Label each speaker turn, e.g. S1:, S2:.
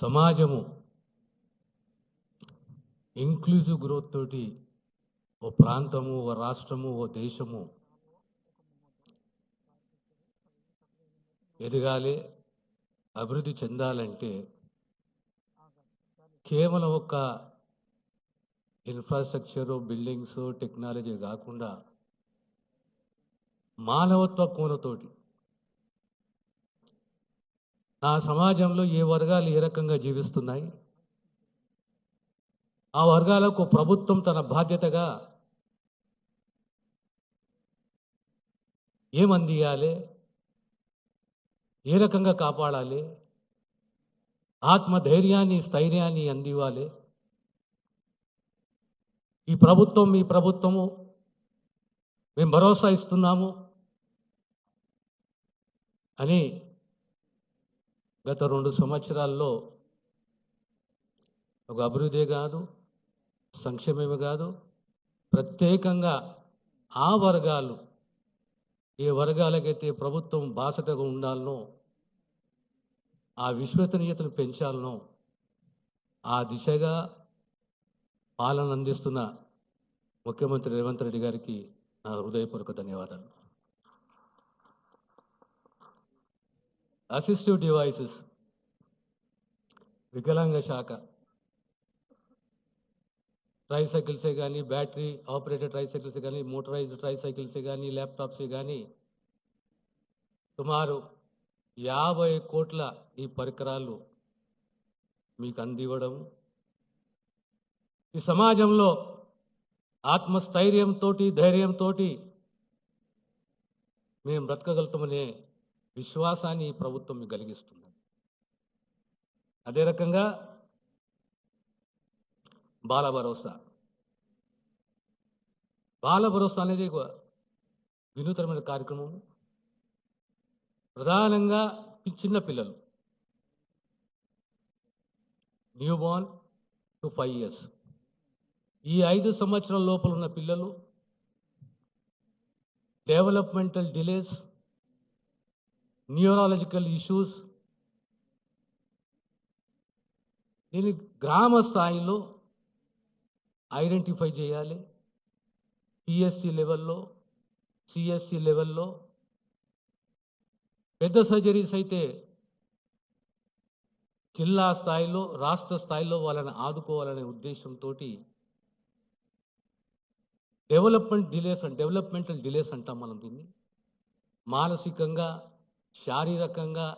S1: సమాజము inclusive growth తోటి ఓ ప్రాంతము, ఓ రాష్ట్రము, ఓ దేశము ఎదగాలి, అభివృద్ధి చెందాలంటే కేవలం ఒక ఇన్ఫ్రాస్ట్రక్చరు, బిల్డింగ్స్, టెక్నాలజీ కాకుండా మానవత్వ కోణతోటి నా సమాజంలో ఏ వర్గాలు ఏ రకంగా జీవిస్తున్నాయి, ఆ వర్గాలకు ప్రభుత్వం తన బాధ్యతగా ఏమందియాలి, ఏ రకంగా కాపాడాలి, ఆత్మధైర్యాన్ని, స్థైర్యాన్ని అందివ్వాలి. ఈ ప్రభుత్వము మేము భరోసా ఇస్తున్నాము అని గత 2 సంవత్సరాల్లో ఒక అభివృద్ధి కాదు, సంక్షేమమే కాదు, ప్రత్యేకంగా ఆ వర్గాలు ఏ వర్గాలకైతే ప్రభుత్వం బాసటగా ఉండాలనో, ఆ విశ్వసనీయతను పెంచాలనో ఆ దిశగా పాలన అందిస్తున్న ముఖ్యమంత్రి రేవంత్ రెడ్డి గారికి నా హృదయపూర్వక ధన్యవాదాలు. అసిస్టివ్ డివైసెస్, వికలాంగ శాఖ, ట్రైసైకిల్సే కానీ, బ్యాటరీ ఆపరేటెడ్ ట్రైసైకిల్సే కానీ, మోటరైజ్డ్ ట్రైసైకిల్సే కానీ, ల్యాప్టాప్సే కానీ సుమారు 50 కోట్ల ఈ పరికరాలు మీకు అందివ్వడం, ఈ సమాజంలో ఆత్మస్థైర్యంతో, ధైర్యంతో మేము బ్రతకగలుగుతామనే విశ్వాసాన్ని ఈ ప్రభుత్వం మీకు కలిగిస్తుంది. అదే రకంగా బాల భరోసా అనేది ఒక వినూతనమైన కార్యక్రమం. ప్రధానంగా చిన్న పిల్లలు, న్యూ బోర్న్ టు 5 years, ఈ 5 సంవత్సరాల లోపల ఉన్న పిల్లలు డెవలప్మెంటల్ డిలేస్, న్యూరాలజికల్ ఇష్యూస్, దీన్ని గ్రామ స్థాయిలో ఐడెంటిఫై చేయాలి. పిఎస్సి లెవెల్లో, సిఎస్సి లెవెల్లో, పెద్ద సర్జరీస్ అయితే జిల్లా స్థాయిలో, రాష్ట్ర స్థాయిలో వాళ్ళని ఆదుకోవాలనే ఉద్దేశంతో డెవలప్మెంటల్ డిలేస్ అంటాం మనం దీన్ని. మానసికంగా, శారీరకంగా,